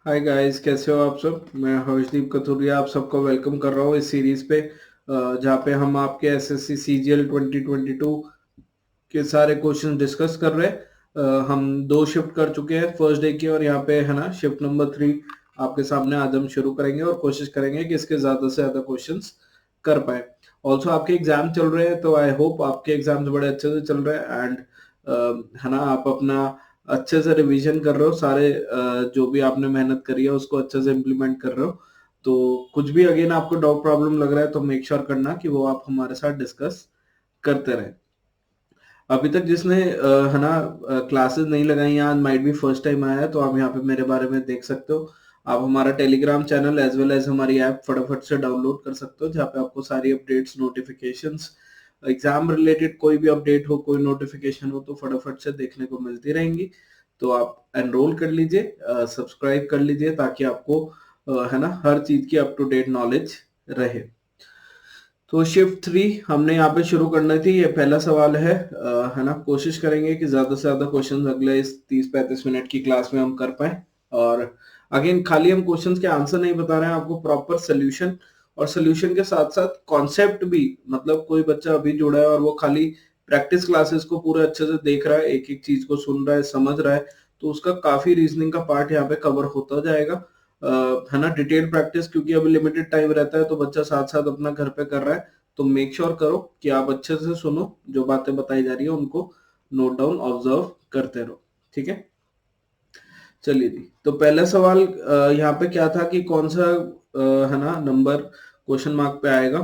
Hi guys, कैसे हो आप सब। मैं हर्षदीप कथुरिया आप सबको वेलकम कर रहा हूँ इस सीरीज पे, जहाँ पे हम आपके एसएससी सीजीएल 2022 के सारे क्वेश्चन डिस्कस कर रहे हैं। हम दो शिफ्ट कर चुके हैं फर्स्ट डे की, और यहाँ पे है ना शिफ्ट नंबर 3 आपके सामने आज हम शुरू करेंगे और कोशिश करेंगे कि इसके ज्यादा से ज्यादा क्वेश्चंस कर पाए। ऑल्सो आपके एग्जाम चल रहे हैं, तो आई होप आपके एग्जाम्स बड़े अच्छे से चल रहे हैं एंड है ना आप अपना अच्छे से रिवीजन कर रहे हो, सारे जो भी आपने मेहनत करी है उसको अच्छे से इम्प्लीमेंट कर रहे हो। तो कुछ भी अगेन आपको डाउट प्रॉब्लम लग रहा है तो मेक श्योर करना कि वो आप हमारे साथ डिस्कस करते रहें। अभी तक जिसने है ना क्लासेस नहीं लगाई हैं, आज माइट भी फर्स्ट टाइम आया है, तो आप यहाँ पे मेरे बारे में देख सकते हो। आप हमारा Telegram channel as well as हमारी ऐप फटाफट से डाउनलोड कर सकते हो, जहाँ पे आपको सारी अपडेट्स, नोटिफिकेशंस, एग्जाम रिलेटेड कोई भी अपडेट हो, कोई नोटिफिकेशन हो, तो फटाफट से देखने को मिलती रहेंगी। तो आप एनरोल कर लीजिए, सब्सक्राइब कर लीजिए, ताकि आपको है ना हर चीज की अप टू डेट नॉलेज रहे। तो शिफ्ट 3 हमने यहाँ पे शुरू करनी थी। ये पहला सवाल है ना। कोशिश करेंगे कि ज्यादा से ज्यादा क्वेश्चंस अगले इस 30-35 मिनट की क्लास में हम कर पाए। और अगेन खाली हम क्वेश्चंस के आंसर नहीं बता रहे हैं, आपको प्रॉपर सोल्यूशन, और सोल्यूशन के साथ साथ कॉन्सेप्ट भी। मतलब कोई बच्चा अभी जुड़ा है और वो खाली प्रैक्टिस क्लासेस को पूरे अच्छे से देख रहा है, एक एक चीज को सुन रहा है, समझ रहा है, तो उसका काफी रीजनिंग का पार्ट यहाँ पे कवर होता जाएगा। है ना डिटेल प्रैक्टिस, क्योंकि अभी लिमिटेड टाइम रहता है, तो बच्चा साथ साथ अपना घर पे कर रहा है। तो मेक श्योर करो कि आप अच्छे से सुनो, जो बातें बताई जा रही है उनको नोट डाउन, ऑब्जर्व करते रहो। ठीक है, चलिए जी। तो पहला सवाल यहाँ पे क्या था कि कौन सा है ना नंबर क्वेश्चन मार्क पे आएगा।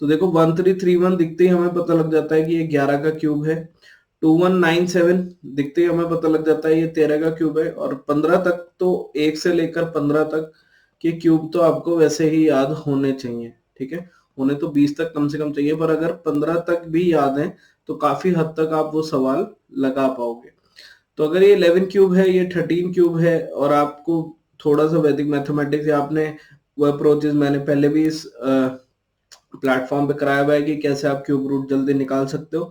तो देखो 1331 दिखते ही हमें पता लग जाता है कि ये 11 का क्यूब है। 2197 दिखते ही हमें पता लग जाता है ये 13 का क्यूब है। और 15 तक, तो 1 से लेकर 15 तक के क्यूब तो आपको वैसे ही याद होने चाहिए। ठीक है, उन्हें तो 20 तक कम से कम चाहिए, पर अगर 15 तक भी याद है तो काफी हद तक आप वो सवाल लगा पाओगे। तो अगर ये 11 क्यूब है, ये 13 क्यूब है, और आपको थोड़ा सा वैदिक मैथमेटिक्स या आपने वो अप्रोचेस मैंने पहले भी इस प्लेटफॉर्म पे कराया हुआ है कि कैसे आप क्यूब रूट जल्दी निकाल सकते हो।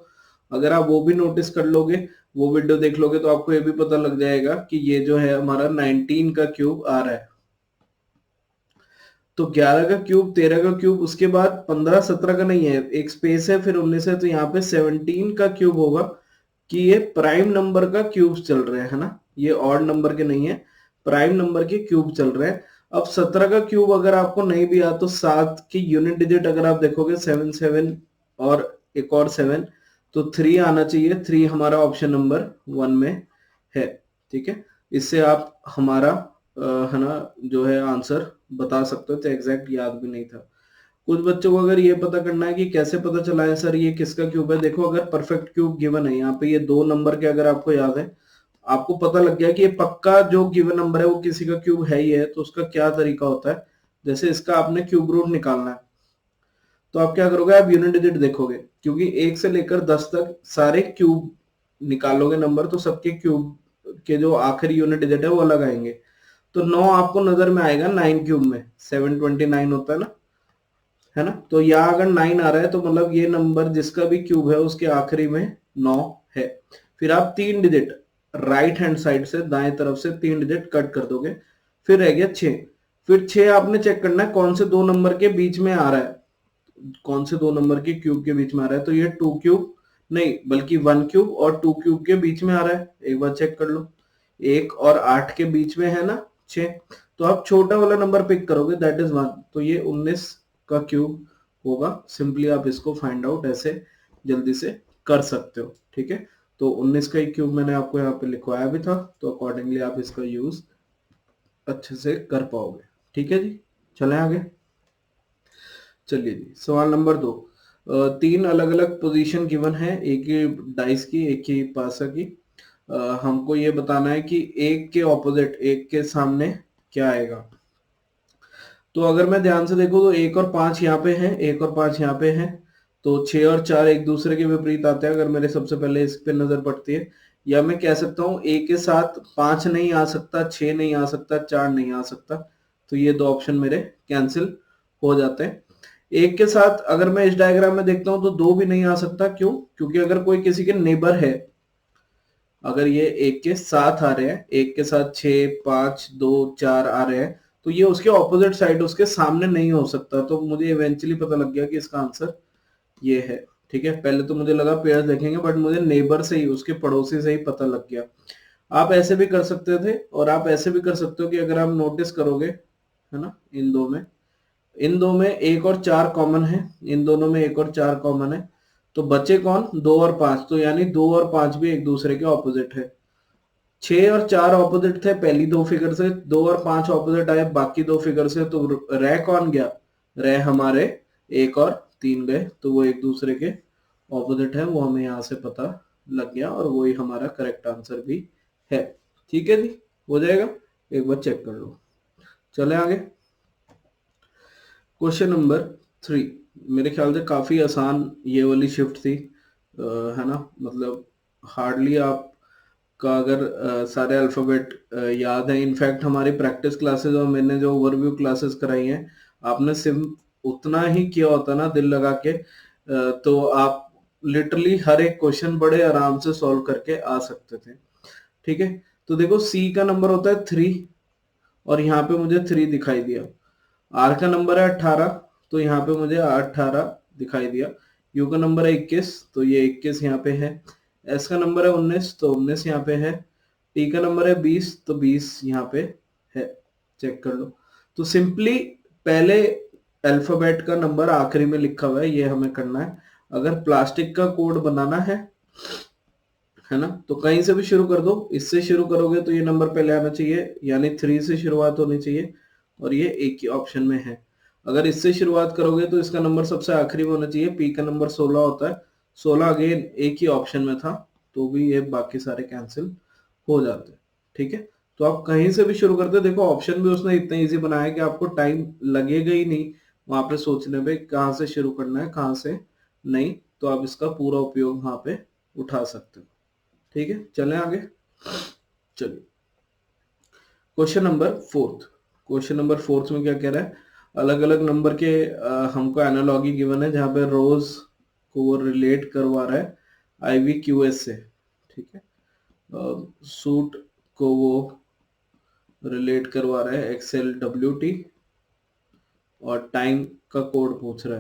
अगर आप वो भी नोटिस कर लोगे, वो वीडियो देख लोगे, तो आपको ये भी पता लग जाएगा कि ये जो है हमारा 19 का क्यूब आ रहा है। तो 11 का क्यूब, 13 का क्यूब, उसके बाद 15 17 का नहीं है, एक स्पेस है, फिर 19 है, तो यहाँ पे 17 का क्यूब होगा। कि ये प्राइम नंबर का क्यूब चल रहे हैं, है ना, ये ऑड नंबर के नहीं है, प्राइम नंबर के क्यूब चल रहे हैं। अब 17 का क्यूब अगर आपको नहीं भी आता, तो 7 की यूनिट डिजिट अगर आप देखोगे 7 7 और एक और 7, तो 3 आना चाहिए। 3 हमारा ऑप्शन नंबर 1 में है। ठीक है, इससे आप हमारा है ना जो है आंसर बता सकते हो। तो एग्जैक्ट याद भी नहीं था। कुछ बच्चों को अगर ये पता करना है कि कैसे पता चला है सर ये किसका क्यूब है, देखो अगर परफेक्ट क्यूब गिवन है यहाँ पे, ये 2 नंबर के अगर आपको याद है, आपको पता लग गया कि ये पक्का जो गिवन नंबर है वो किसी का क्यूब है ही है, तो उसका क्या तरीका होता है। जैसे इसका आपने क्यूब रूट निकालना है, तो आप क्या करोगे, आप यूनिट डिजिट देखोगे, क्योंकि 1 से लेकर 10 तक सारे क्यूब निकालोगे नंबर, तो सबके क्यूब के जो आखिरी यूनिट डिजिट है वो अलग आएंगे। तो 9 आपको नजर में आएगा 9 क्यूब में, 729 होता है ना, है ना। तो यहाँ अगर 9 आ रहा है, तो मतलब ये नंबर जिसका भी क्यूब है उसके आखिरी में 9 है। फिर आप 3 डिजिट राइट हैंड साइड से, दाएं तरफ से 3 डिजिट कट कर दोगे, फिर रह गया 6। फिर 6 आपने चेक करना है कौन से दो नंबर के बीच में आ रहा है, कौन से दो नंबर के क्यूब के बीच में आ रहा है। तो ये 2 क्यूब नहीं, बल्कि 1 क्यूब और 2 क्यूब के बीच में आ रहा है, एक बार चेक कर लो। 1 और 8 के बीच में है ना 6, तो आप छोटा वाला नंबर पिक करोगे, दैट इज 1, तो ये 19 का क्यूब होगा। सिंपली आप इसको फाइंड आउट ऐसे जल्दी से कर सकते हो। ठीक है, तो 19 का एक क्यूब मैंने आपको यहाँ पे लिखवाया भी था, तो अकॉर्डिंगली आप इसका यूज अच्छे से कर पाओगे। ठीक है जी, चलें आगे। चलिए जी, सवाल नंबर 2। 3 अलग अलग पोजीशन गिवन है, एक ही डाइस की, एक ही पासा की। हमको ये बताना है कि एक के ऑपोजिट, एक के सामने क्या आएगा। तो अगर मैं ध्यान से देखूं, तो 1 और 5 यहाँ पे है, 1 और 5 यहाँ पे है, तो 6 और 4 एक दूसरे के विपरीत आते हैं, अगर मेरे सबसे पहले इस पे नजर पड़ती है। या मैं कह सकता हूँ ए के साथ 5 नहीं आ सकता, 6 नहीं आ सकता, 4 नहीं आ सकता, तो ये दो ऑप्शन मेरे कैंसिल हो जाते हैं। एक के साथ अगर मैं इस डायग्राम में देखता हूं, तो 2 भी नहीं आ सकता। क्यों? क्योंकि अगर कोई किसी के नेबर है, अगर ये 1 के साथ आ रहे हैं, 1 के साथ 6, 5, 2, 4 आ रहे हैं, तो ये उसके ऑपोजिट साइड, उसके सामने नहीं हो सकता। तो मुझे इवेंचुअली पता लग गया कि इसका आंसर ये है। ठीक है, पहले तो मुझे लगा पेयर्स देखेंगे, बट मुझे नेबर से ही, उसके पड़ोसी से ही पता लग गया। आप ऐसे भी कर सकते थे, और आप ऐसे भी कर सकते हो कि अगर आप नोटिस करोगे, है ना, इन दो में 1 और 4 कॉमन है, इन दोनों में 1 और 4 कॉमन है, तो बचे कौन, 2 और 5। तो यानी 2 और 5 भी एक दूसरे के ऑपोजिट है। 6 और 4 ऑपोजिट थे पहली दो फिगर से, 2 और 5 ऑपोजिट आए बाकी दो फिगर से, तो रह कौन गया, रह हमारे 1 और 3 गए, तो वो एक दूसरे के ऑपोजिट है, वो हमें यहाँ से पता लग गया, और वही हमारा करेक्ट आंसर भी है। ठीक है जी, हो जाएगा, एक बार चेक कर लो। चले आगे, क्वेश्चन नंबर 3। मेरे ख्याल से काफी आसान ये वाली शिफ्ट थी, है ना, मतलब हार्डली आप का अगर सारे अल्फाबेट याद है। इनफैक्ट हमारी प्रैक्टिस क्लासेस और मैंने जो ओवरव्यू क्लासेस कराई हैं, आपने सिर्फ उतना ही किया होता ना दिल लगा के, तो आप लिटरली हर एक क्वेश्चन बड़े आराम से सॉल्व करके आ सकते थे। ठीक है, तो देखो सी का नंबर होता है 3, और यहाँ पे मुझे 3 दिखाई दिया। आर का नंबर है 18, तो यहाँ पे मुझे 18 दिखाई दिया। यू का नंबर है 21, तो ये 21 यहाँ पे है। एस का नंबर है 19, तो 19 यहाँ पे है। टी का नंबर है 20, तो 20 यहाँ पे है। चेक कर लो। तो सिंपली पहले अल्फाबेट का नंबर आखिरी में लिखा हुआ है, ये हमें करना है। अगर प्लास्टिक का कोड बनाना है ना, तो कहीं से भी शुरू कर दो। इससे शुरू करोगे तो ये नंबर पहले आना चाहिए, यानी 3 से शुरुआत होनी चाहिए, और ये एक ही ऑप्शन में है। अगर इससे शुरुआत करोगे तो इसका नंबर सबसे आखिरी में होना चाहिए। पी का नंबर 16 होता है, 16 अगेन एक ही ऑप्शन में था, तो भी ये बाकी सारे कैंसिल हो जाते हैं। ठीक है, तो आप कहीं से भी शुरू करते, देखो ऑप्शन भी उसने इतना इजी बनाया कि आपको टाइम लगेगा ही नहीं वहां पे सोचने पे कहाँ से शुरू करना है कहाँ से नहीं, तो आप इसका पूरा उपयोग वहां पे उठा सकते हो। ठीक है, चलें आगे। चलिए, क्वेश्चन नंबर 4। क्वेश्चन नंबर 4 में क्या कह रहा है, अलग अलग नंबर के हमको एनालॉगी गिवन है, जहां पे रोज को वो रिलेट करवा रहा है IVQS से। ठीक है, सूट को वो रिलेट करवा रहा है XLWT, और टाइम का कोड पूछ रहा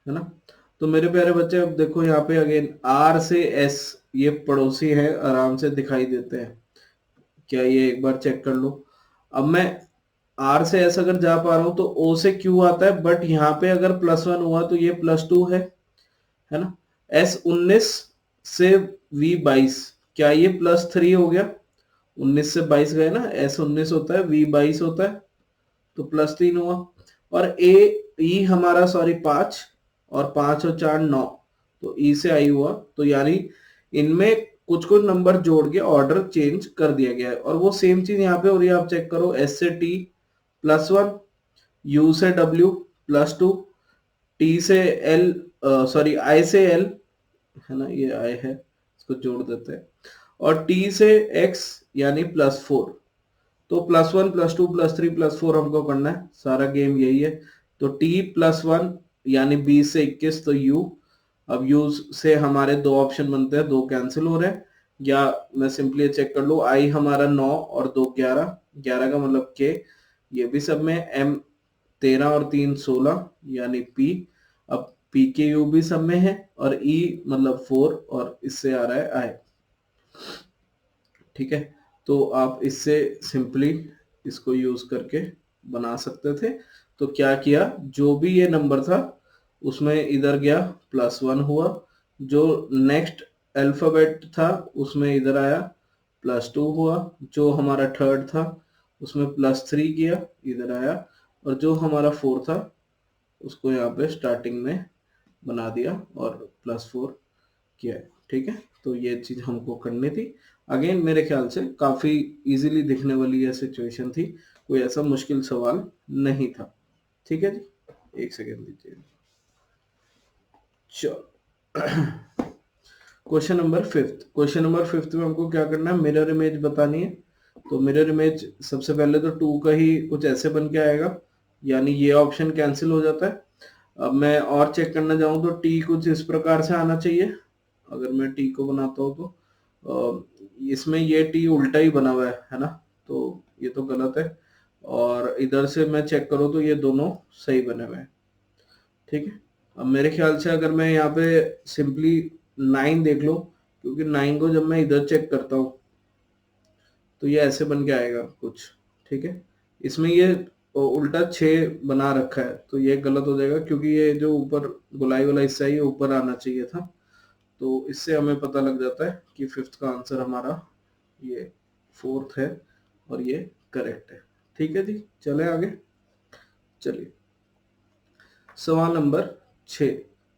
है ना। तो मेरे प्यारे बच्चे, अब देखो यहाँ पे अगेन R से S ये पड़ोसी है, आराम से दिखाई देते हैं क्या, ये एक बार चेक कर लो। अब मैं R से S अगर जा पा रहा हूं तो O से Q आता है, बट यहाँ पे अगर +1 हुआ तो ये +2 है ना। S19 से V22, क्या ये +3 हो गया, 19 से 22 गए ना, S19 होता है, V22 होता है, तो +3 हुआ। और E हमारा सॉरी 5, और 5 और 4 9, तो E से I हुआ, तो यानी इनमें कुछ कुछ नंबर जोड़ के ऑर्डर चेंज कर दिया गया है, और वो सेम चीज यहाँ पे हो रही है। आप चेक करो, S से T +1, U से W +2, T से L, सॉरी I से L, है ना, ये I है, इसको जोड़ देते हैं, और T से X यानी +4। तो +1 +2 +3 +4 हमको करना है, सारा गेम यही है। तो T +1 यानी 20 से 21, तो U। अब U से हमारे दो ऑप्शन बनते हैं, दो कैंसिल हो रहे हैं, या मैं सिंपली चेक कर लूँ, I हमारा 9 और 2 11, 11 का मतलब K, ये भी सब में, M 13 और 3 16 यानी P। अब PKU भी सब में है, और E मतलब 4, और इससे आ रहा है I। ठीक है, तो आप इससे सिंपली इसको यूज करके बना सकते थे। तो क्या किया, जो भी ये नंबर था उसमें इधर गया +1 हुआ, जो नेक्स्ट अल्फाबेट था उसमें इधर आया +2 हुआ, जो हमारा थर्ड था उसमें +3 किया, इधर आया, और जो हमारा 4 था उसको यहाँ पे स्टार्टिंग में बना दिया और +4 किया है। ठीक है, तो ये चीज हमको करनी थी। अगेन मेरे ख्याल से काफी इजीली दिखने वाली यह सिचुएशन थी, कोई ऐसा मुश्किल सवाल नहीं था। ठीक है जी, एक सेकेंड दीजिए। चलो, क्वेश्चन नंबर 5। क्वेश्चन नंबर 5 में हमको क्या करना है, मिरर इमेज बतानी है। तो मिरर इमेज सबसे पहले तो 2 का ही कुछ ऐसे बन के आएगा, यानी ये ऑप्शन कैंसिल हो जाता है। अब मैं और चेक करना चाहूँ तो टी कुछ इस प्रकार से आना चाहिए, अगर मैं टी को बनाता हूँ तो इसमें ये टी उल्टा ही बना हुआ है ना, तो ये तो गलत है। और इधर से मैं चेक करूँ तो ये दोनों सही बने हुए हैं, ठीक है। अब मेरे ख्याल से अगर मैं यहाँ पे सिंपली 9 देख लो, क्योंकि 9 को जब मैं इधर चेक करता हूँ तो ये ऐसे बन के आएगा कुछ, ठीक है। इसमें ये उल्टा 6 बना रखा है, तो ये गलत हो जाएगा, क्योंकि ये जो ऊपर गोलाई वाला हिस्सा है ये ऊपर आना चाहिए था। तो इससे हमें पता लग जाता है कि फिफ्थ का आंसर हमारा ये फोर्थ है और ये करेक्ट है, ठीक है जी। चले आगे, चलिए सवाल नंबर 6।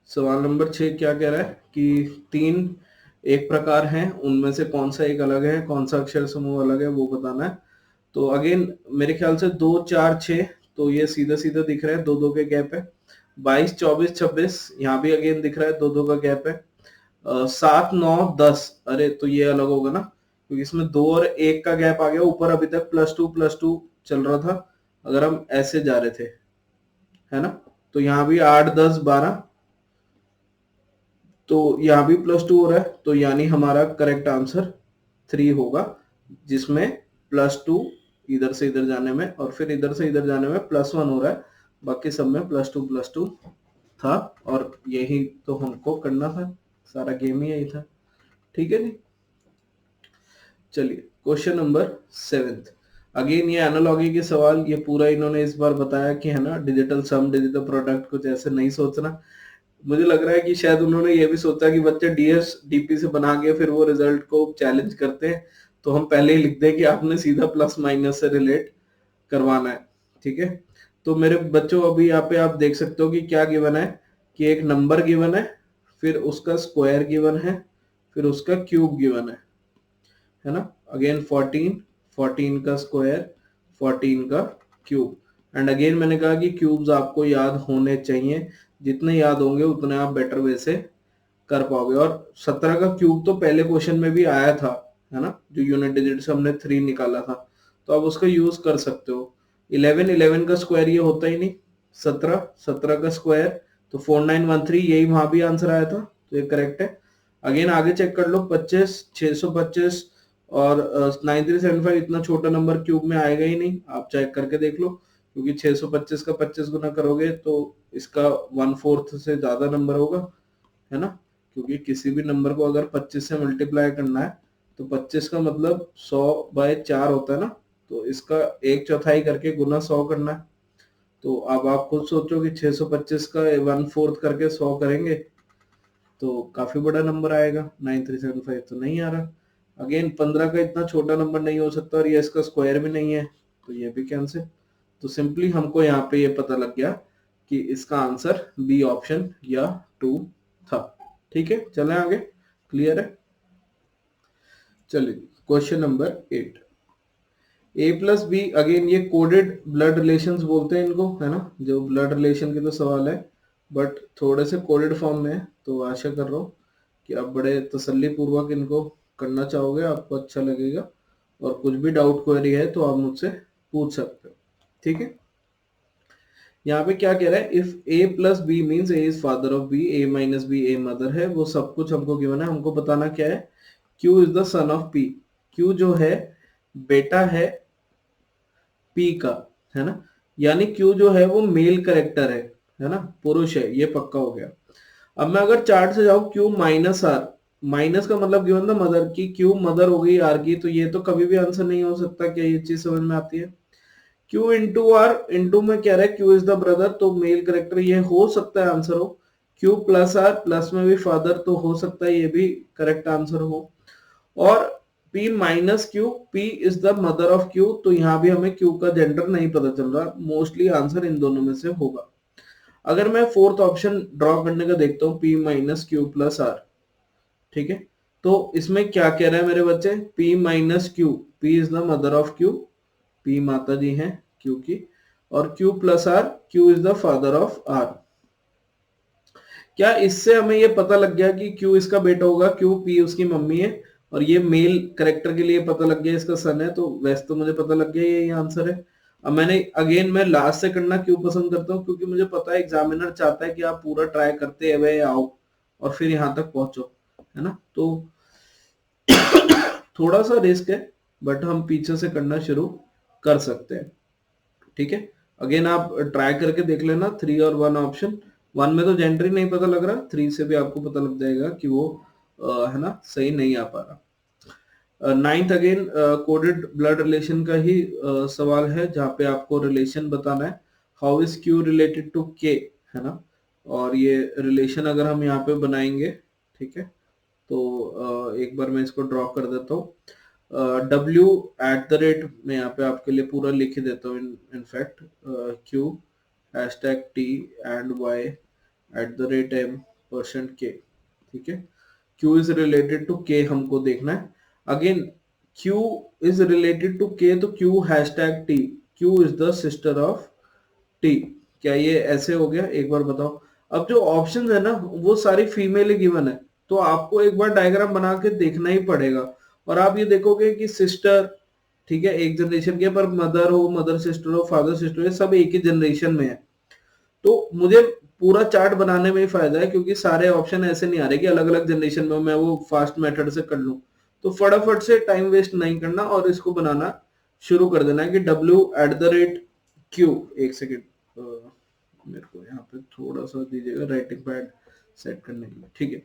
सवाल नंबर 6 क्या कह रहा है कि 3 एक प्रकार हैं, उनमें से कौन सा एक अलग है, कौन सा अक्षर समूह अलग है, वो बताना है। तो अगेन मेरे ख्याल से 2 4 6, तो ये सीधा सीधा दिख रहा है, 2 2 के गैप है। 22 24 26 यहाँ भी अगेन दिख रहा है, 2 2 का गैप है। 7 9 10, अरे तो ये अलग होगा ना, क्योंकि इसमें 2 और 1 का गैप आ गया। ऊपर अभी तक +2 चल रहा था अगर हम ऐसे जा रहे थे, है ना। तो यहाँ भी 8 10 12, तो यहाँ भी +2 हो रहा है, तो यानी हमारा करेक्ट आंसर 3 होगा, जिसमें +2 इधर से इधर जाने में और फिर इधर से इधर जाने में +1 हो रहा है। बाकी सब में +2 था, और यही तो हमको करना था, सारा गेम ही यही था, ठीक है जी। चलिए क्वेश्चन नंबर 7। अगेन ये एनालॉजी के सवाल, ये पूरा इन्होंने इस बार बताया कि है ना, डिजिटल सम डिजिटल प्रोडक्ट, कुछ ऐसे नहीं सोचना। मुझे लग रहा है कि शायद उन्होंने ये भी सोचा कि बच्चे डीएस डीपी से बना के फिर वो रिजल्ट को चैलेंज करते हैं, तो हम पहले ही लिख दें कि आपने सीधा प्लस माइनस से रिलेट करवाना है, ठीक है। तो मेरे बच्चों अभी यहाँ पे आप देख सकते हो कि क्या गिवन है, कि एक नंबर गिवन है, फिर उसका स्क्वायर गिवन है, फिर उसका क्यूब गिवन है ना। अगेन 14 का स्क्वायर, 14 का क्यूब, एंड अगेन मैंने कहा कि क्यूब्स आपको याद होने चाहिए, जितने याद होंगे उतने आप बेटर वे से कर पाओगे। और 17 का क्यूब तो पहले क्वेश्चन में भी आया था, है ना, जो यूनिट डिजिट से हमने 3 निकाला था, तो आप उसका यूज कर सकते हो। 11 का स्क्वायर ये होता ही नहीं, 17 का स्क्वायर, तो 4913, यही वहां भी आंसर आया था, तो ये करेक्ट है। अगेन आगे चेक कर लो, 25 625 और 9375, इतना छोटा नंबर क्यूब में आएगा ही नहीं, आप चेक करके देख लो, क्योंकि 625 का 25 गुना करोगे तो इसका 1/4 से ज्यादा नंबर होगा, है ना। क्योंकि किसी भी नंबर को अगर 25 से मल्टीप्लाई करना है तो 25 का मतलब 100/4 होता है ना, तो इसका 1/4 करके गुना 100 करना है। तो अब आप खुद सोचो कि 625 का 1/4 करके 100 करेंगे तो काफी बड़ा नंबर आएगा, 9375 तो नहीं आ रहा। अगेन 15 का इतना छोटा नंबर नहीं हो सकता, और ये इसका स्क्वायर भी नहीं है, तो ये भी कैंसिल। तो सिंपली हमको यहाँ पे ये पता लग गया कि इसका आंसर बी ऑप्शन या 2 था, ठीक है। चलें आगे, क्लियर है। चलिए क्वेश्चन नंबर 8। A+B, अगेन ये कोडेड ब्लड रिलेशंस बोलते हैं इनको, है ना, जो ब्लड रिलेशन के तो सवाल है, बट थोड़े से कोडेड फॉर्म में है, तो आशा कर रहा हूँ कि आप बड़े तसल्ली पूर्वक इनको करना चाहोगे, आपको अच्छा लगेगा, और कुछ भी डाउट क्वेरी है तो आप मुझसे पूछ सकते हो, ठीक है। यहाँ पे क्या कह रहा है, if A+B means A is father of B, A-B A mother है, वो सब कुछ हमको गिवन है। हमको बताना क्या है, Q is the son of P, Q जो है बेटा है P का, है ना, यानी Q जो है वो मेल करेक्टर है ना, पुरुष है, ये पक्का हो गया। अब मैं अगर चार्ट से जाऊं, Q -R, माइनस का मतलब गिवन था मदर की, Q मदर हो गई R की, तो ये तो कभी भी आंसर नहीं हो सकता, क्या ये चीज समझ में आती है। Q इंटू आर, इंटू में कह रहा है Q इज द ब्रदर, तो मेल करेक्टर ये हो सकता है आंसर हो। Q प्लस आर, प्लस में भी फादर, तो हो सकता है ये भी करेक्ट आंसर हो। और P minus Q, P is the mother of Q, तो यहाँ भी हमें Q का जेंडर नहीं पता चल रहा, मोस्टली आंसर इन दोनों में से होगा। अगर मैं फोर्थ ऑप्शन ड्रॉ करने का देखता हूँ, P minus Q plus R, ठीक है, तो इसमें क्या कह रहा है मेरे बच्चे, P minus Q, P is the mother of Q, P माता जी हैं Q की, और Q plus R, Q is the father of R। क्या इससे हमें ये पता लग गया कि Q इसका बेटा होगा, Q P उसकी मम्मी है, और ये मेल करेक्टर के लिए पता लग गया इसका सन है, तो वैसे तो मुझे पता लग गया ये आंसर है। अब मैंने अगेन मैं लास्ट से करना क्यों पसंद करता हूँ, क्योंकि मुझे पता है एग्जामिनर चाहता है कि आप पूरा ट्राई करते हुए आओ और फिर यहाँ तक पहुंचो, है ना। तो थोड़ा सा रिस्क है, बट हम पीछे से करना शुरू कर सकते हैं। ठीक है, अगेन आप ट्राई करके देख लेना 3 और 1 ऑप्शन। 1 में तो जेंडर ही नहीं पता लग रहा, 3 से भी आपको पता लग जाएगा कि वो है ना, सही नहीं आ पा रहा। Ninth again coded blood relation का ही सवाल है, जहाँ पे आपको रिलेशन बताना है। How is Q related to K, है ना, और ये रिलेशन अगर हम यहाँ पे बनाएंगे, ठीक है, तो एक बार मैं इसको ड्रॉ कर देता हूँ। W एट द रेट, मैं यहाँ पे आपके लिए पूरा लिख ही देता हूँ, in fact Q hashtag T and Y at the rate M%K, ठीक है। Q is related to K हमको देखना है। Again Q is related to K, तो Q hashtag T, Q is the sister of T। क्या ये ऐसे हो गया, एक बार बताओ। अब जो ऑप्शंस है ना, वो सारी फीमेल ही गिवन है, तो आपको एक बार डायग्राम बना के देखना ही पड़ेगा। और आप ये देखोगे कि सिस्टर, ठीक है, एक जनरेशन के, पर मदर हो, मदर सिस्टर हो, फादर सिस्टर हो, सब एक ही जनरेशन में है। तो मुझे पूरा चार्ट बनाने में ही फायदा है, क्योंकि सारे ऑप्शन ऐसे नहीं आ रहे कि अलग अलग जनरेशन में मैं वो फास्ट मेथड से कर लूं। तो फटाफट से टाइम वेस्ट नहीं करना और इसको बनाना शुरू कर देना है कि W eight the rate Q। एक सेकेंड, मेरे को यहाँ पे थोड़ा सा दीजिएगा राइटिंग पैड सेट करने के लिए, ठीक है।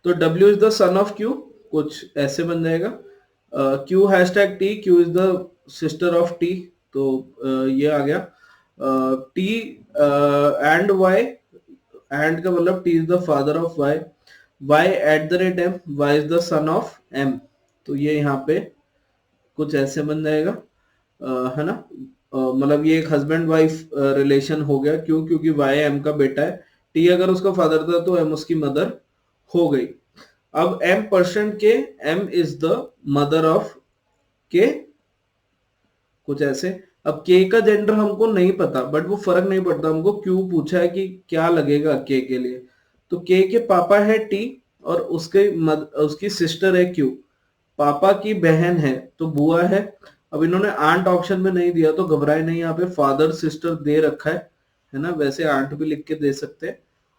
तो W is the son of Q, कुछ ऐसे बन जाएगा। Q hashtag T, Q is the sister of T, तो ये आ गया। T एंड Y, एंड का मतलब T is the father of Y, Y at the rate M, Y is the son of M, तो ये यहाँ पे कुछ ऐसे बन जाएगा, है ना। मतलब ये एक हस्बैंड वाइफ रिलेशन हो गया, क्यों, क्योंकि वाई एम का बेटा है, टी अगर उसका फादर था तो एम उसकी मदर हो गई। अब M% K, M is the mother of K, कुछ ऐसे। अब के का जेंडर हमको नहीं पता, बट वो फर्क नहीं पड़ता, हमको क्यों पूछा है कि क्या लगेगा के लिए। तो के पापा है टी, और उसकी सिस्टर है क्यू। पापा की बहन है तो बुआ है। अब इन्होंने आंट ऑप्शन में नहीं दिया, तो घबराए नहीं, यहाँ पे फादर सिस्टर दे रखा है ना, वैसे आंट भी लिख के दे सकते हैं।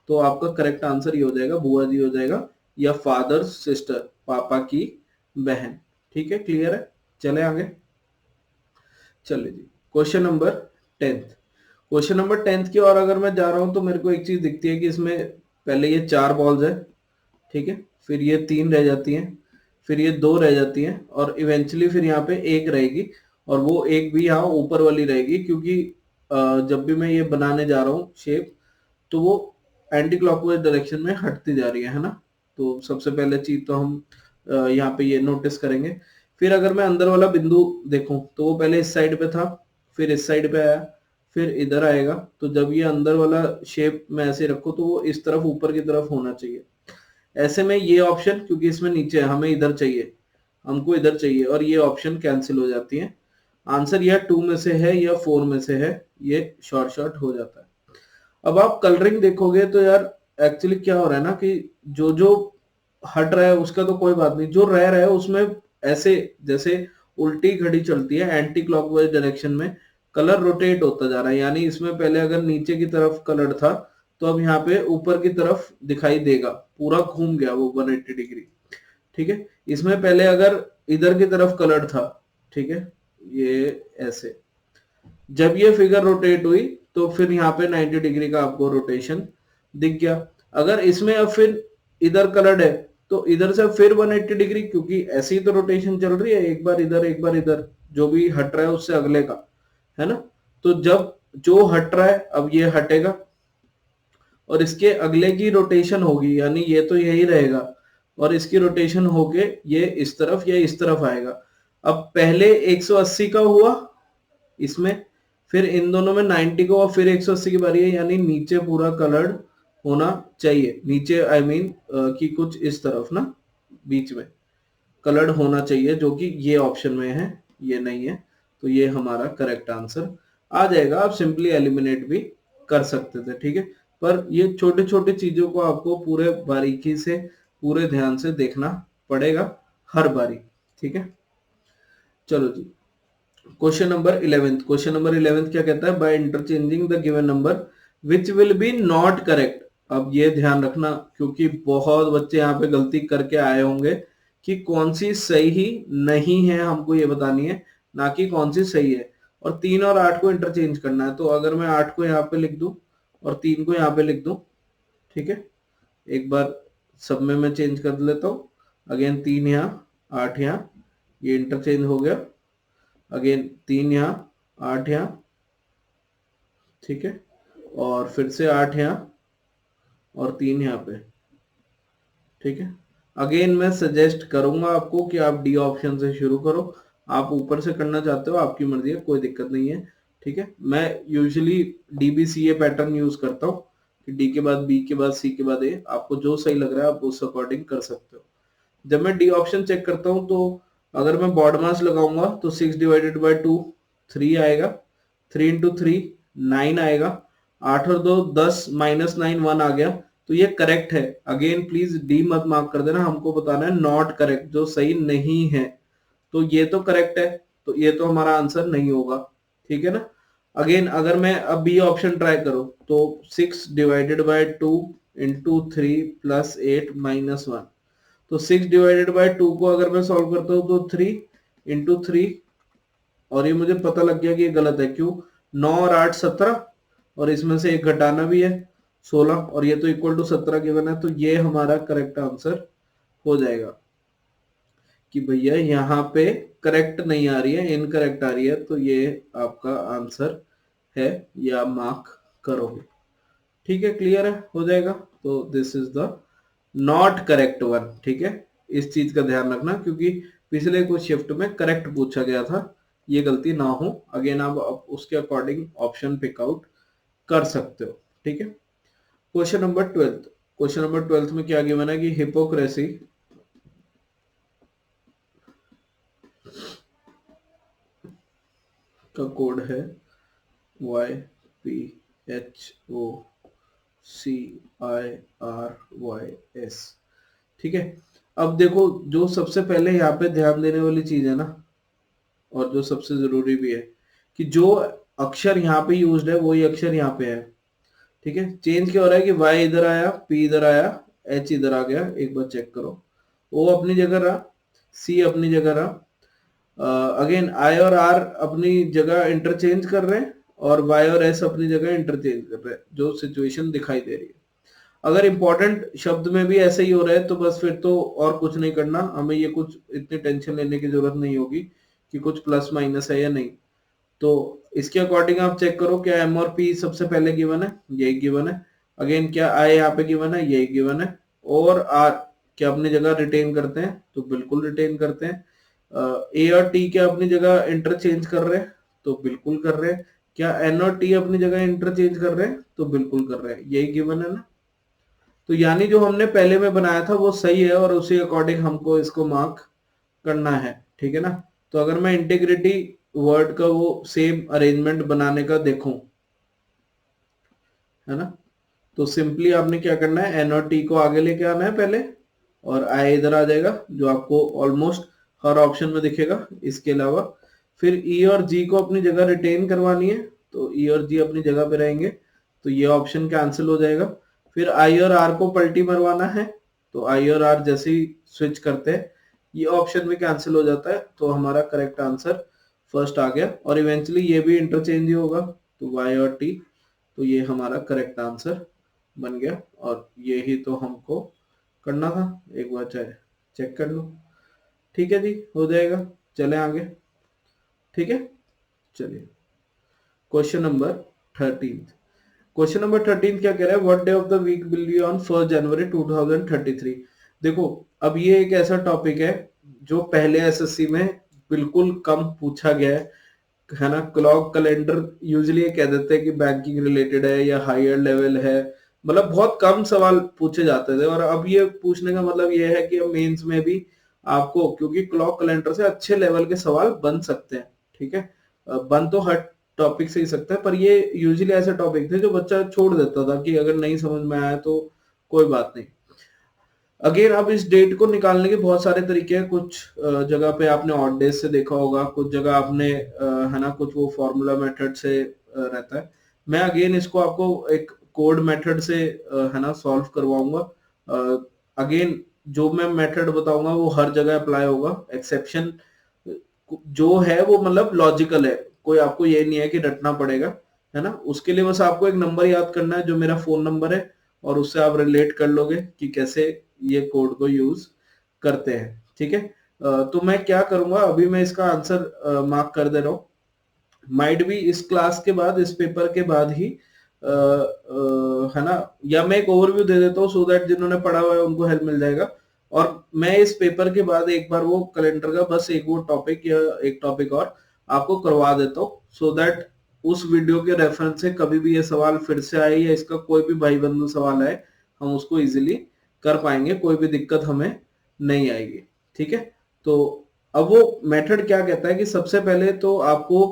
तो आपका करेक्ट आंसर ये हो जाएगा, बुआ जी हो जाएगा, या फादर सिस्टर, पापा की बहन। ठीक है, क्लियर है, चले आगे। चलिए जी, question number 10th। Question number 10th की और अगर मैं जा रहा हूं तो मेरे को एक चीज दिखती है कि इसमें पहले ये 4 बॉल्स है, ठीक है, फिर ये 3 रह जाती हैं, फिर ये 2 रह जाती हैं, और इवेंचुअली फिर यहाँ पे एक रहेगी, और वो एक भी यहाँ ऊपर वाली रहेगी, क्योंकि जब भी मैं ये बनाने जा रहा हूँ शेप, तो वो एंटी क्लॉकवाइज डायरेक्शन में हटती जा रही है ना। तो सबसे पहले चीज तो हम यहाँ पे ये नोटिस करेंगे। फिर अगर मैं अंदर वाला बिंदु देखूं, तो वो पहले इस साइड पे था, फिर इस साइड पे आया, फिर इधर आएगा। तो जब ये अंदर वाला शेप में ऐसे रखो, तो वो इस तरफ ऊपर की तरफ होना चाहिए। ऐसे में ये ऑप्शन, क्योंकि इसमें नीचे है, हमें इधर चाहिए, हमको इधर चाहिए, और ये ऑप्शन कैंसिल हो जाती है। आंसर या 2 में से है या 4 में से है, ये शॉर्ट शॉर्ट हो जाता है। अब आप कलरिंग देखोगे तो यार एक्चुअली क्या हो रहा है ना, कि जो जो हट रहा है उसका तो कोई बात नहीं, जो रह रहा है उसमें ऐसे जैसे उल्टी घड़ी चलती है एंटी क्लॉकवाइज डायरेक्शन में, कलर रोटेट होता जा रहा है। यानी इसमें पहले अगर नीचे की तरफ कलर था, तो अब यहाँ पे ऊपर की तरफ दिखाई देगा, पूरा घूम गया वो 180 डिग्री। ठीक है, इसमें पहले अगर इधर की तरफ कलर था, ठीक है, ये ऐसे, जब ये फिगर रोटेट हुई, तो फिर यहाँ पे 90 डिग्री का आपको रोटेशन दिख गया। अगर इसमें अब फिर इधर कलर्ड है, तो इधर से फिर 180 डिग्री, क्योंकि ऐसी ही तो रोटेशन चल रही है, एक बार इधर एक बार इधर, जो भी हट रहा है उससे अगले का, है ना। तो जब जो हट रहा है, अब ये हटेगा, और इसके अगले की रोटेशन होगी, यानी ये तो यही रहेगा, और इसकी रोटेशन होके ये इस तरफ या इस तरफ आएगा। अब पहले 180 का हुआ इसमें, फिर इन दोनों में 90 को, और फिर 180 की बारी है, यानी नीचे पूरा कलर्ड होना चाहिए, नीचे आई मीन कि कुछ इस तरफ ना, बीच में कलर्ड होना चाहिए, जो कि ये ऑप्शन में है, ये नहीं है। तो ये हमारा करेक्ट आंसर आ जाएगा। आप सिंपली एलिमिनेट भी कर सकते थे, ठीक है, पर ये छोटे छोटे चीजों को आपको पूरे बारीकी से, पूरे ध्यान से देखना पड़ेगा हर बारी, ठीक है। चलो जी, question number 11th। Question number 11th क्या कहता है, by interchanging the given number which will be not correct. अब ये ध्यान रखना, क्योंकि बहुत बच्चे यहाँ पे गलती करके आए होंगे कि कौन सी सही नहीं है, हमको ये बतानी है, ना कि कौन सी सही है। और 3 और 8 को इंटरचेंज करना है। तो अगर मैं 8 को यहाँ पे लिख दूं और 3 को यहाँ पे लिख दूं, ठीक है, एक बार सब में मैं चेंज कर लेता हूँ। अगेन 3 यहाँ, 8 यहाँ, ये इंटरचेंज हो गया। अगेन 3 यहाँ, 8 यहाँ, ठीक है, और फिर से 8 यहाँ और 3 यहाँ पे, ठीक है। अगेन मैं सजेस्ट करूंगा आपको कि आप डी ऑप्शन से शुरू करो। आप ऊपर से करना चाहते हो, आपकी मर्जी है, कोई दिक्कत नहीं है, ठीक है। मैं यूजुअली डीबीसीए पैटर्न यूज करता हूँ कि डी के बाद बी के बाद सी के बाद ए। आपको जो सही लग रहा है आप उस अकॉर्डिंग कर सकते हो। जब मैं डी ऑप्शन चेक करता हूँ तो अगर मैं बॉड मास लगाऊंगा तो 6 डिवाइडेड बाई 2 3 आएगा, 3 इंटू 3 9 आएगा, 8 और 2 10, -9 1 आ गया। तो ये करेक्ट है। अगेन प्लीज डी मत मार्क कर देना, हमको बताना है नॉट करेक्ट, जो सही नहीं है। तो ये तो करेक्ट है, तो ये तो हमारा आंसर नहीं होगा, ठीक है ना। अगेन अगर मैं अब बी ऑप्शन ट्राई करूं तो 6 डिवाइडेड बाय 2 इंटू 3 प्लस 8 -1। तो 6 डिवाइडेड बाय 2 को अगर मैं सॉल्व करता हूँ तो 3 इंटू 3, और ये मुझे पता लग गया कि ये गलत है। क्यों? 9 और 8 17, और इसमें से एक घटाना भी है 16, और ये तो इक्वल टू 17 गिवन है। तो ये हमारा करेक्ट आंसर हो जाएगा कि भैया यहाँ पे करेक्ट नहीं आ रही है, इनकरेक्ट आ रही है। तो ये आपका आंसर है, या मार्क करोगे, ठीक है। क्लियर है, हो जाएगा। तो this is the not correct one, ठीक है। इस चीज का ध्यान रखना, क्योंकि पिछले कुछ शिफ्ट में करेक्ट पूछा गया था, ये गलती ना हो। अगेन आप उसके अकॉर्डिंग ऑप्शन पिक आउट कर सकते हो, ठीक है। Question number 12। क्वेश्चन नंबर 12 में क्या गिवन है कि हिपोक्रेसी का कोड है YPHOCIRYS, ठीक है। अब देखो, जो सबसे पहले यहाँ पे ध्यान देने वाली चीज है ना, और जो सबसे जरूरी भी है, कि जो अक्षर यहाँ पे यूज्ड है वही अक्षर यहाँ पे है, ठीक है। चेंज क्या हो रहा है कि y इधर आया, p इधर आया, h इधर आ गया। एक बार चेक करो, o अपनी जगह रहा, c अपनी जगह रहा। अगेन I और R अपनी जगह इंटरचेंज कर रहे हैं, और Y और S अपनी जगह इंटरचेंज कर रहे हैं, जो सिचुएशन दिखाई दे रही है। अगर इंपॉर्टेंट शब्द में भी ऐसे ही हो रहा है तो बस फिर तो और कुछ नहीं करना, हमें ये कुछ इतनी टेंशन लेने की जरूरत नहीं होगी कि कुछ प्लस माइनस है या नहीं। तो इसके अकॉर्डिंग आप चेक करो, क्या M और P सबसे पहले गिवन है, यही गिवन है। अगेन क्या I यहाँ पे गिवन है, यही गिवन है। और R क्या अपनी जगह रिटेन करते हैं, तो बिल्कुल रिटेन करते हैं। ए और टी क्या अपनी जगह इंटरचेंज कर रहे हैं, तो बिल्कुल कर रहे हैं। क्या एन और टी अपनी जगह इंटरचेंज कर रहे हैं, तो बिल्कुल कर रहे हैं, यही गिवन है ना। तो यानी जो हमने पहले में बनाया था वो सही है, और उसी अकॉर्डिंग हमको इसको मार्क करना है, ठीक है ना। तो अगर मैं इंटीग्रिटी वर्ड का वो सेम अरेंजमेंट बनाने का देखूं, है ना, तो सिंपली आपने क्या करना है, एन और टी को आगे लेके आना है पहले, और आई इधर आ जाएगा, जो आपको ऑलमोस्ट हर ऑप्शन में दिखेगा। इसके अलावा फिर ई और जी को अपनी जगह रिटेन करवानी है, तो ई और जी अपनी जगह पे रहेंगे, तो ये ऑप्शन कैंसिल हो जाएगा। फिर आई और आर को पलटी मरवाना है, तो आई और आर जैसे ही स्विच करते हैं ये ऑप्शन भी कैंसिल हो जाता है। तो हमारा करेक्ट आंसर फर्स्ट आ गया, और इवेंचुअली ये भी इंटरचेंज ही होगा, तो वाई और टी। तो ये हमारा करेक्ट आंसर बन गया, और ये ही तो हमको करना था। एक बार चाहे चेक कर लो, ठीक है जी, हो जाएगा। चले आगे, ठीक है। चलिए क्वेश्चन नंबर 13। क्वेश्चन नंबर 13 क्या कह रहा है, what day of the week will be on 1 January 2033। देखो, अब ये एक ऐसा टॉपिक है जो पहले एसएससी में बिल्कुल कम पूछा गया है ना। क्लॉक कैलेंडर यूजुअली ये कह देते हैं कि बैंकिंग रिलेटेड है या हायर लेवल है, मतलब बहुत कम सवाल पूछे जाते थे। और अब ये पूछने का मतलब ये है कि मेंस में भी आपको, क्योंकि क्लॉक कैलेंडर से अच्छे लेवल के सवाल बन सकते हैं, ठीक है। बन तो हर टॉपिक से ही सकता है, पर ये यूजुअली ऐसे टॉपिक थे जो बच्चा छोड़ देता था कि अगर नहीं समझ में आया तो कोई बात नहीं। अगेन अब इस डेट को निकालने के बहुत सारे तरीके हैं। कुछ जगह पे आपने ऑड डेज से देखा होगा, कुछ जगह आपने है ना, कुछ वो फॉर्मूला मेथड से रहता है। मैं अगेन इसको आपको एक कोड मेथड से है ना सॉल्व करवाऊंगा। अगेन जो मैं मेथड बताऊंगा वो हर जगह अप्लाई होगा। एक्सेप्शन जो है वो मतलब लॉजिकल है, कोई आपको ये नहीं है कि रटना पड़ेगा, है ना। उसके लिए बस आपको एक नंबर याद करना है जो मेरा फोन नंबर है, और उससे आप रिलेट कर लोगे कि कैसे ये कोड को यूज करते हैं, ठीक है। तो मैं क्या करूंगा, अभी मैं इसका आंसर मार्क कर दे रहा हूँ। माइट भी इस क्लास के बाद, इस पेपर के बाद ही है ना, या मैं एक ओवरव्यू दे देता हूँ सो दैट जिन्होंने पढ़ा हुआ है उनको हेल्प मिल जाएगा। और मैं इस पेपर के बाद एक बार वो कैलेंडर का बस एक वो टॉपिक या एक टॉपिक और आपको करवा देता हूँ, सो दैट उस वीडियो के रेफरेंस से कभी भी ये सवाल फिर से आए या इसका कोई भी भाई बंधु सवाल आए, हम उसको इजीली कर पाएंगे, कोई भी दिक्कत हमें नहीं आएगी, ठीक है। तो अब वो मेथड क्या कहता है कि सबसे पहले तो आपको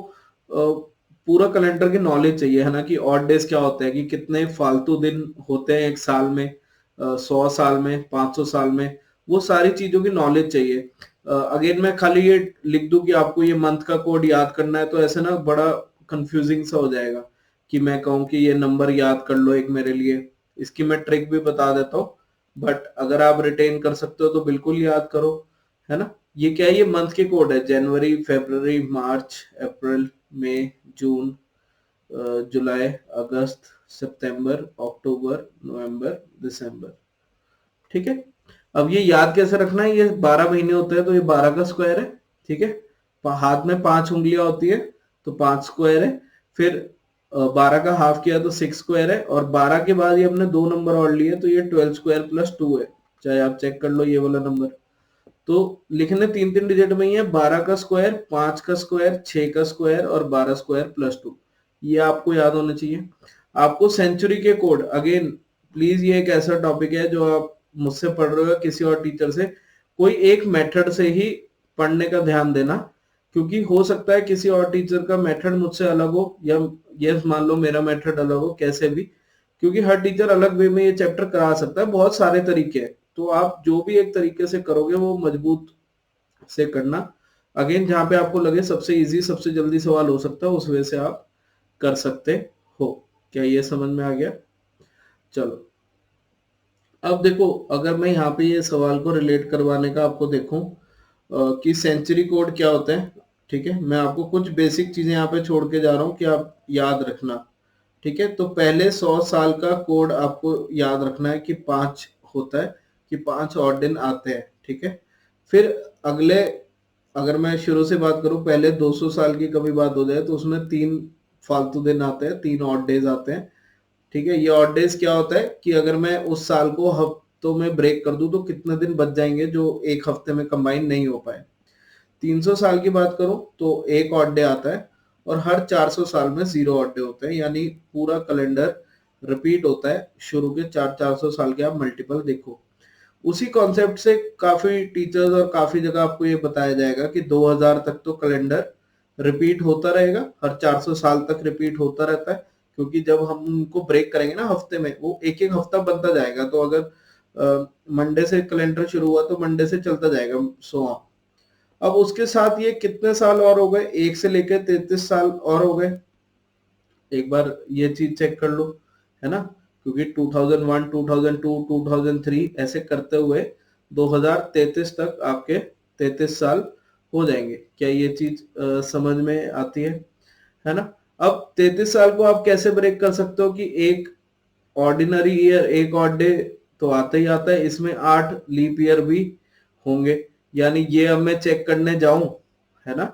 पूरा कैलेंडर की नॉलेज चाहिए, है ना, कि ऑड डेज क्या होते हैं, कि कितने फालतू दिन होते हैं एक साल में, 100 साल में, 500 साल में, वो सारी चीजों की नॉलेज चाहिए। अगेन मैं खाली ये लिख दूं कि आपको ये मंथ का कोड याद करना है, तो ऐसे ना बड़ा कंफ्यूजिंग सा हो जाएगा कि मैं कहूँ कि ये नंबर याद कर लो एक मेरे लिए। इसकी मैं ट्रिक भी बता देता हूँ, बट अगर आप रिटेन कर सकते हो तो बिल्कुल याद करो, है ना। ये क्या है, ये मंथ के कोड है, जनवरी, फरवरी, मार्च, अप्रैल, मई, जून, जुलाई, अगस्त, सितंबर, अक्टूबर, नवंबर, दिसंबर, ठीक है। अब ये याद कैसे रखना है, ये 12 महीने होते हैं तो ये 12 का स्क्वायर है, ठीक है। हाथ में 5 उंगलियां होती है तो 5 स्क्वायर है। फिर 12 का हाफ किया तो 6 स्क्वायर है, और 12 के बाद ये हमने 2 नंबर और लिए तो ये 12 स्क्वायर प्लस 2 है। चाहे आप चेक कर लो ये वाला नंबर। तो लिखने 3 3 डिजिट में ही है, 12 का स्क्वायर, 5 का स्क्वायर, 6 का स्क्वायर और 12 स्क्वायर प्लस 2। ये आपको याद होना चाहिए। आपको सेंचुरी के कोड, अगेन प्लीज ये एक ऐसा टॉपिक है जो आप मुझसे पढ़ रहे हो या किसी और टीचर से, कोई एक मेथड से ही पढ़ने का ध्यान देना, क्योंकि हो सकता है किसी और टीचर का मेथड मुझसे अलग हो, या ये मान लो मेरा मेथड अलग हो, कैसे भी, क्योंकि हर टीचर अलग वे में ये चैप्टर करा सकता है, बहुत सारे तरीके हैं। तो आप जो भी एक तरीके से करोगे वो मजबूत से करना। अगेन जहां पे आपको लगे सबसे इजी, सबसे जल्दी सवाल हो सकता है, उस वे से आप कर सकते हो। क्या ये समझ में आ गया? चलो अब देखो, अगर मैं यहाँ पे ये सवाल को रिलेट करवाने का आपको देखूं कि सेंचुरी कोड क्या होता है, ठीक है, मैं आपको कुछ बेसिक चीजें यहाँ पे छोड़ के जा रहा हूँ कि आप याद रखना, ठीक है। तो पहले 100 साल का कोड आपको याद रखना है कि 5 होता है, कि 5 और दिन आते हैं, ठीक है। फिर अगले, अगर मैं शुरू से बात करूं, पहले 200 साल की कभी बात हो जाए तो उसमें 3 फालतू दिन आते हैं, 3 ऑड डेज आते हैं, ठीक है। ये ऑड डेज क्या होता है कि अगर मैं उस साल को हफ्तों में ब्रेक कर दूं तो कितने दिन बच जाएंगे जो एक हफ्ते में कंबाइन नहीं हो पाए। 300 साल की बात करूं तो एक ऑड डे आता है, और हर 400 साल में 0 ऑड डे होते हैं, यानी पूरा कैलेंडर रिपीट होता है। शुरू के 400 साल के आप मल्टीपल देखो। उसी कॉन्सेप्ट से काफी टीचर्स और काफी जगह आपको ये बताया जाएगा कि 2000 तक तो कैलेंडर रिपीट होता रहेगा, हर 400 साल तक रिपीट होता रहता है, क्योंकि जब हम उनको ब्रेक करेंगे ना हफ्ते में, वो एक एक हफ्ता बनता जाएगा। तो अगर मंडे से कैलेंडर शुरू हुआ तो मंडे से चलता जाएगा, सो ऑन। अब उसके साथ ये कितने साल और हो गए, 1 से लेकर 33 साल और हो गए। एक बार ये चीज चेक कर लो, है ना, क्योंकि 2001, 2002, 2003 ऐसे करते हुए 2033 तक आपके 33 साल हो जाएंगे। क्या ये चीज समझ में आती है ना। अब 33 साल को आप कैसे ब्रेक कर सकते हो कि एक ऑर्डिनरी ईयर, एक ऑड डे तो आता ही आता है, इसमें 8 लीप ईयर भी होंगे। यानी ये अब मैं चेक करने जाऊं, है ना,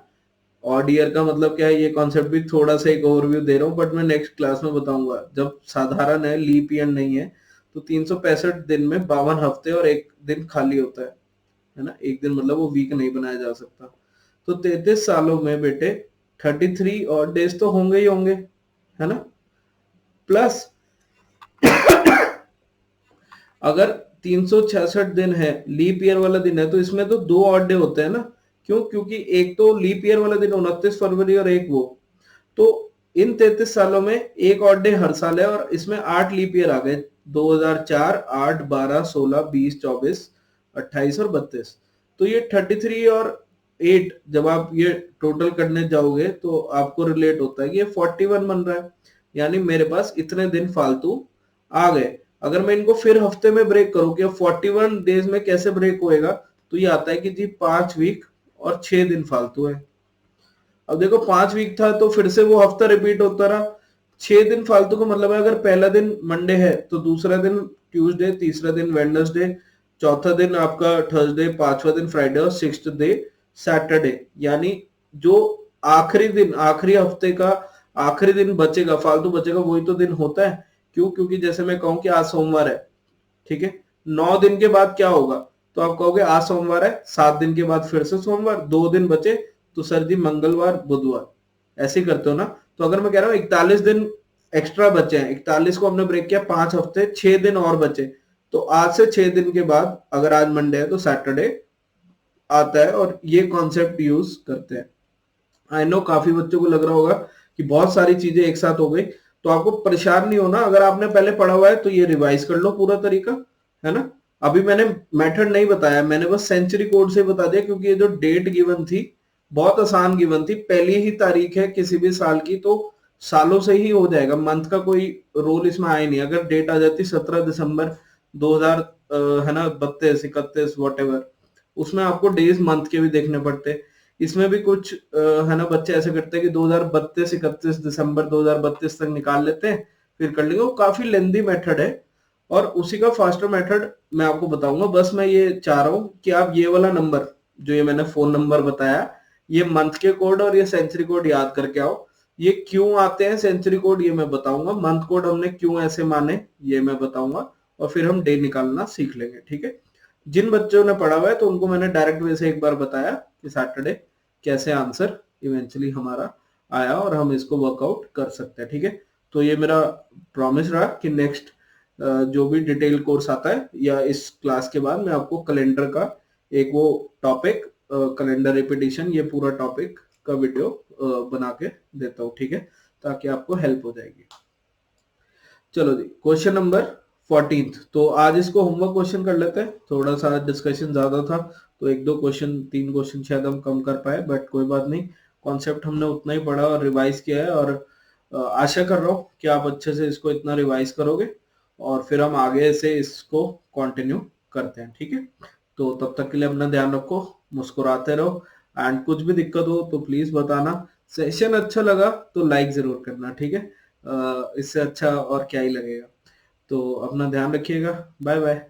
ऑड ईयर का मतलब क्या है, ये कॉन्सेप्ट भी थोड़ा सा एक ओवरव्यू दे रहा हूँ, बट मैं नेक्स्ट क्लास में बताऊंगा। जब साधारण है, लीप ईयर नहीं है, तो 365 दिन में 52 हफ्ते और एक दिन खाली होता है ना। एक दिन मतलब वो वीक नहीं बनाया जा सकता। तो 33 सालों में बेटे 33 और डेज तो होंगे ही होंगे, है ना। प्लस अगर 366 दिन है, लीप ईयर वाला दिन है, तो इसमें तो 2 ऑड डे होते हैं ना। क्यों? क्योंकि एक तो लीप ईयर वाला दिन 29 फरवरी और एक वो, तो इन 33 सालों में एक ऑड डे हर साल है, और इसमें 8 लीप ईयर आ गए, 2004, 8, 12, 16, 20, 24, 28 और 32। तो ये 33 और 8 जब आप ये टोटल करने जाओगे तो आपको रिलेट होता है कि ये 41 बन रहा है, यानी मेरे पास इतने दिन फालतू आ गए। अगर मैं इनको फिर हफ्ते में ब्रेक करूँ कि 41 डेज में कैसे ब्रेक होएगा, तो ये आता है कि जी 5 वीक और 6 दिन फालतू है। अब देखो 5 वीक था तो फिर से वो हफ्ता रिपीट होता रहा। 6 दिन फालतू का मतलब है अगर पहला दिन मंडे है तो दूसरा दिन ट्यूसडे, तीसरा दिन वेडनेसडे, चौथा दिन आपका थर्सडे, पांचवा दिन फ्राइडे और सिक्स्थ डे सैटरडे। यानी जो आखिरी दिन, आखिरी हफ्ते का आखिरी दिन बचेगा, फालतू बचेगा, वही तो दिन होता है। क्यों? क्योंकि जैसे मैं कहूं कि आज सोमवार है, ठीक है, 9 दिन के बाद क्या होगा? तो आप कहोगे आज सोमवार है, 7 दिन के बाद फिर से सोमवार, 2 दिन बचे, तो सर जी मंगलवार, बुधवार, ऐसे ही करते हो ना। तो अगर मैं कह रहा हूँ 41 दिन एक्स्ट्रा बचे हैं, 41 को हमने ब्रेक किया, 5 हफ्ते, 6 दिन और बचे, तो आज से 6 दिन के बाद अगर आज मंडे है तो सैटरडे आता है, और ये कॉन्सेप्ट यूज करते हैं। आई नो काफी बच्चों को लग रहा होगा कि बहुत सारी चीजें एक साथ हो गई, तो आपको परेशान नहीं होना। अगर आपने पहले पढ़ा हुआ है तो ये रिवाइज कर लो पूरा तरीका, है ना। अभी मैंने मेथड नहीं बताया, मैंने बस सेंचुरी कोड से बता दिया, क्योंकि ये जो डेट गिवन थी बहुत आसान गिवन थी, पहली ही तारीख है किसी भी साल की, तो सालों से ही हो जाएगा, मंथ का कोई रोल इसमें आया नहीं। अगर डेट आ जाती 17 दिसंबर 2000, है ना, 32, 31, वॉट, उसमें आपको डेज मंथ के भी देखने पड़ते। इसमें भी कुछ है ना बच्चे ऐसे करते हैं कि 2032, 31 दिसंबर 2032 तक निकाल लेते हैं, फिर कर लेंगे। वो काफी लेंदी मेथड है, और उसी का फास्टर मेथड मैं आपको बताऊंगा। बस मैं ये चाह रहा हूँ कि आप ये वाला नंबर, जो ये मैंने फोन नंबर बताया, ये मंथ के कोड और ये सेंचुरी कोड याद करके आओ। ये क्यों आते हैं सेंचुरी कोड ये मैं बताऊंगा, मंथ कोड हमने क्यों ऐसे माने ये मैं बताऊंगा, और फिर हम डे निकालना सीख लेंगे, ठीक है। जिन बच्चों ने पढ़ा हुआ है तो उनको मैंने डायरेक्ट वे से एक बार बताया कि सैटरडे कैसे आंसर इवेंचुअली हमारा आया, और हम इसको वर्कआउट कर सकते हैं, ठीक है। तो ये मेरा प्रॉमिस रहा कि नेक्स्ट जो भी डिटेल कोर्स आता है या इस क्लास के बाद मैं आपको कैलेंडर का एक वो टॉपिक, कैलेंडर रिपीटिशन, ये पूरा टॉपिक का वीडियो बना के देता हूँ, ठीक है, ताकि आपको हेल्प हो जाएगी। चलो जी, क्वेश्चन नंबर 14। तो आज इसको होमवर्क क्वेश्चन कर लेते हैं, थोड़ा सा डिस्कशन ज्यादा था तो एक दो क्वेश्चन, 3 क्वेश्चन शायद हम कम कर पाए, बट कोई बात नहीं, कॉन्सेप्ट हमने उतना ही पढ़ा और रिवाइज किया है, और आशा कर रहा हूँ कि आप अच्छे से इसको इतना रिवाइज करोगे, और फिर हम आगे से इसको कंटिन्यू करते हैं, ठीक है। तो तब तक के लिए अपना ध्यान रखो, मुस्कुराते रहो, एंड कुछ भी दिक्कत हो तो प्लीज बताना। सेशन अच्छा लगा तो लाइक जरूर करना, ठीक है। इससे अच्छा और क्या ही लगेगा। तो अपना ध्यान रखिएगा, बाय बाय।